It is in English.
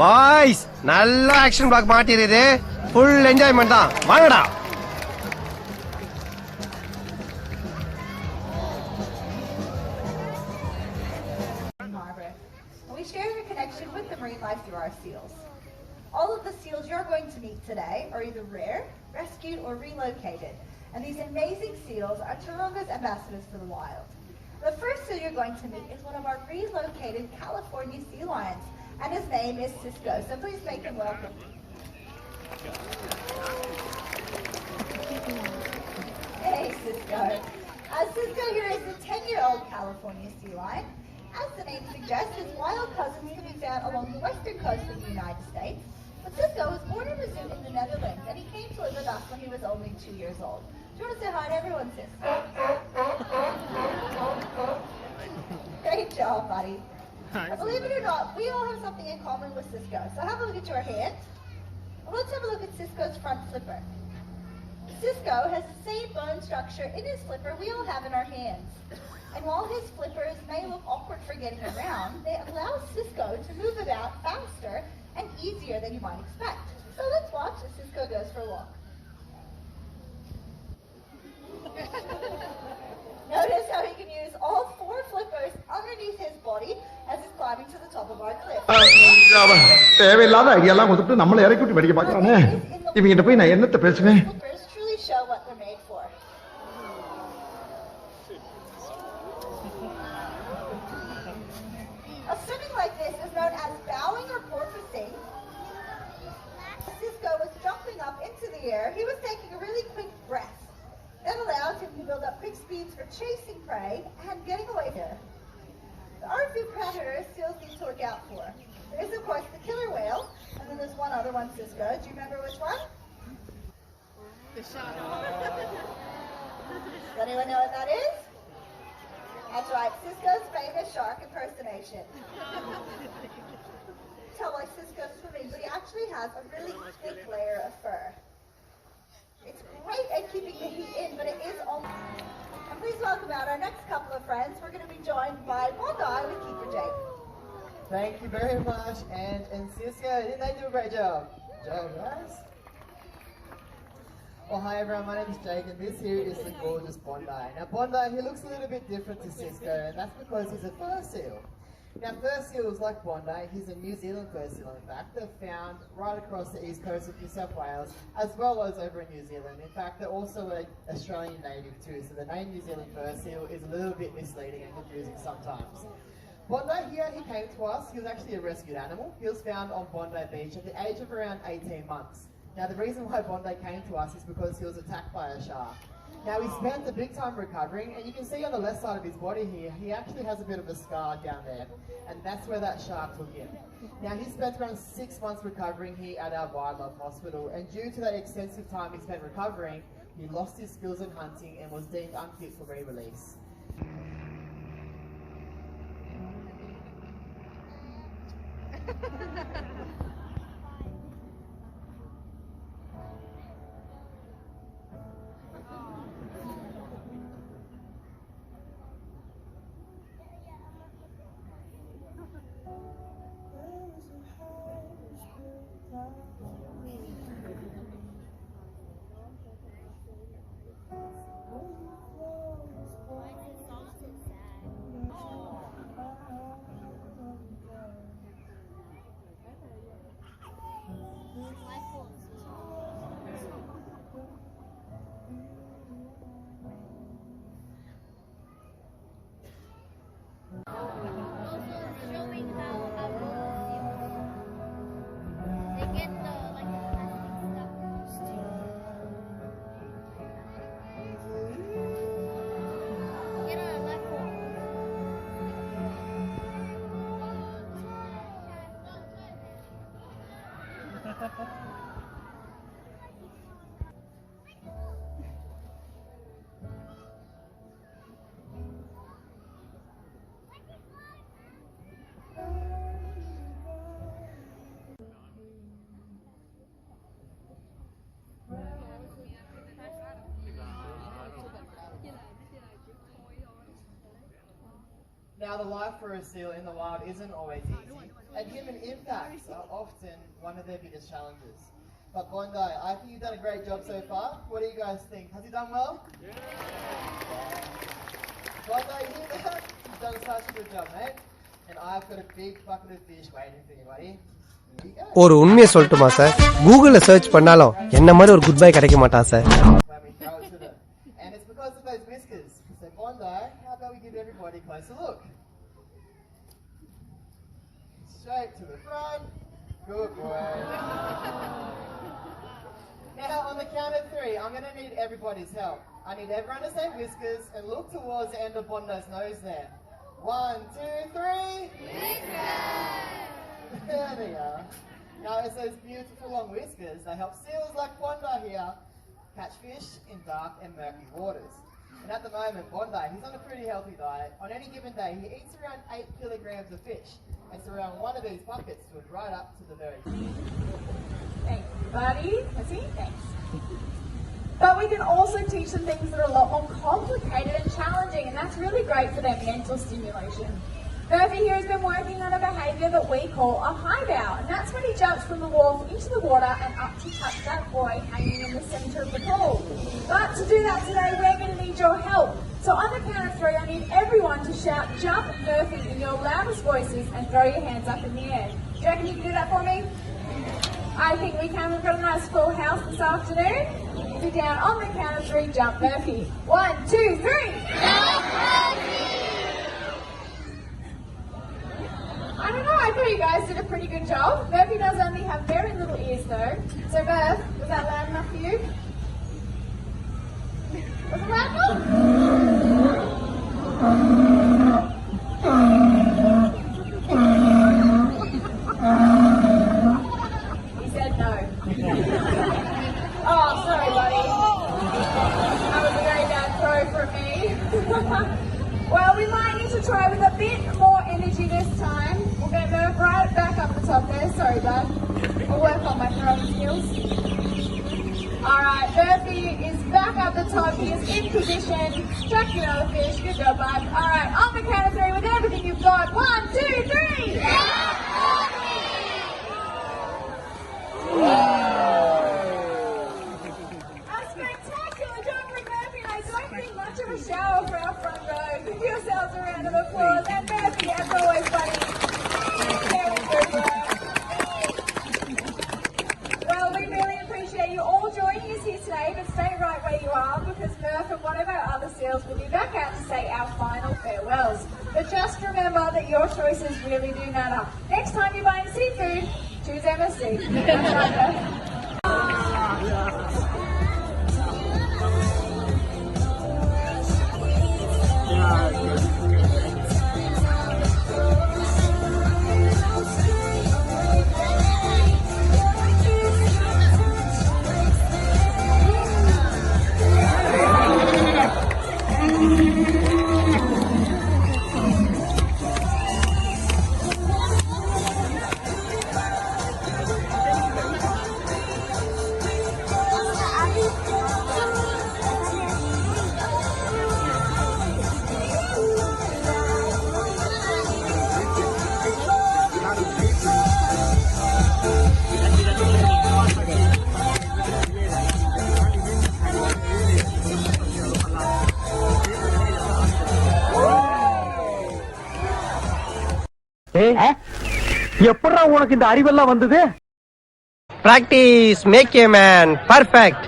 Boys நல்ல action block மாட்டிருது. Full enjoyment தான். வாங்கடா. We share your connection with the marine life through our seals. All of the seals you're going to meet today are either rare, rescued, or relocated. And these amazing seals are Taronga's ambassadors for the wild. The first seal you're going to meet is one of our relocated California sea lions, and his name is Cisco. So please make him welcome. Hey, Cisco. Cisco here is a 10-year-old California sea lion. As the name suggests, his wild cousins can be found along the western coast of the United States. But Cisco was born in a zoo in the Netherlands, and he came to live with us when he was only 2 years old. Do you want to say hi to everyone, Cisco? Great job, buddy. Believe it or not, we all have something in common with Cisco. So have a look at your hand. Let's have a look at Cisco's front flipper. Cisco has the same bone structure in his flipper we all have in our hands. And while his flippers may look awkward for getting around, they allow Cisco to move about faster and easier than you might expect. So let's watch as Cisco goes for a walk. Notice how he can use all 4 flippers underneath his body as he's climbing to the top of our cliff. தேவையில்லாத ஐடியாலாம் கொடுத்துட்டு நம்மளை இறக்கி விட்டு படிக்க பார்க்கறானே. இவங்கிட்ட போய் நான் என்னத்த பேசுவேன்? Flippers truly show what they're made for. A swimming like this is known as bowing or porpoising. Cisco was jumping up into the air. He was taking a really quick breath. That allowed him to build up quick speeds for chasing prey and getting away here. There are a few predators seals need to look out for. There is, of course, the killer whale, and then there's one other one, Cisco. Do you remember which one? The shark. Does anyone know what that is? That's right, Cisco's famous shark impersonation. Tell why Cisco's swimming, but he actually has a really thick layer of fur. It's great at keeping the heat in, but it is only... And please welcome out our next couple of friends. We're going to be joined by Bondi with Keeper Jake. Thank you very much, and Cisco, didn't they do a great job? Job, guys. Well, hi everyone, my name is Jake, and this here is the gorgeous Bondi. Now Bondi, he looks a little bit different to Cisco, and that's because he's a fur seal. Now fur seals like Bondi, he's a New Zealand fur seal in fact. They're found right across the east coast of New South Wales, as well as over in New Zealand. In fact, they're also an Australian native too, so the name New Zealand fur seal is a little bit misleading and confusing sometimes. Bondi here, he came to us, he was actually a rescued animal. He was found on Bondi Beach at the age of around 18 months. Now the reason why Bondi came to us is because he was attacked by a shark. Now he spent a big time recovering, and you can see on the left side of his body here, he actually has a bit of a scar down there, and that's where that shark took him. Now he spent around 6 months recovering here at our wildlife hospital, and due to that extensive time he spent recovering, he lost his skills in hunting and was deemed unfit for re-release. Now the life for a seal in the wild isn't always easy. and human impacts are often one of their biggest challenges. But Bondi, I think you've done a great job so far. What do you guys think? Has he done well? Bondi, you hear that? You've done such a good job, mate. And I've got a big bucket of fish waiting for you, buddy. ஒரு உண்மையை சொல்லட்டுமா sir, கூகுள்ல search பண்ணாலும் என்ன மாதிரி ஒரு good bye கிடைக்க மாட்டான் sir. When we throw it to them. And it's because of those whiskers. So Bondi, how about we give everybody a closer look? Straight to the front. Good boy. Now on the count of 3, I'm going to need everybody's help. I need everyone to say whiskers and look towards the end of Bondi's nose there. 1, 2, 3. Whiskers! There they are. Now it's those beautiful long whiskers. They help seals like Bondi here catch fish in dark and murky waters. And at the moment, Bondi, he's on a pretty healthy diet. On any given day, he eats around 8 kilograms of fish. And so around one of these buckets to it right up to the very top. Thank you, buddy. That's it. Thanks. But we can also teach them things that are a lot more complicated and challenging, and that's really great for their mental stimulation. Murphy here has been working on a behaviour that we call a high bow, and that's when he jumps from the wall into the water and up to touch that boy hanging in the centre of the pool. But to do that today, we're going to need your help. So on the count of 3, I need everyone to shout, "Jump Murphy," in your loudest voices and throw your hands up in the air. Do you reckon you can do that for me? I think we can. We've got a nice full house this afternoon. Sit down on the count of 3, jump Murphy. 1, 2, 3. Jump Murphy! I don't know, I thought you guys did a pretty good job. Murphy does only have very little ears though. So Murph, was that loud enough for you? Was it loud enough? He said no. Oh, sorry buddy. That was a very bad throw from me. Well, we might need to try with a bit more energy this time. We'll get Murph right back up the top there. Sorry, bud. I'll work on my throwing skills. Alright, Murphy is back up the top. He is in position. Chuck another fish. Good job, bud. Alright, on the count of 3 with everything you've got. 1, 2, 3! A spectacular job from Murphy, and I don't think much of a shower for our front row. Give yourselves a round of applause. And Murphy, as always, buddy. Very good work. Well, we really appreciate you all joining us here today, but stay right where you are because Murph and one of our other seals will be back out to say our final farewells. But just remember that your choices really do matter. Next time you're buying seafood, choose MSC. That's right, Murph. எப்படா உனக்கு இந்த அறிவெல்லாம் வந்தது? Practice make a man perfect.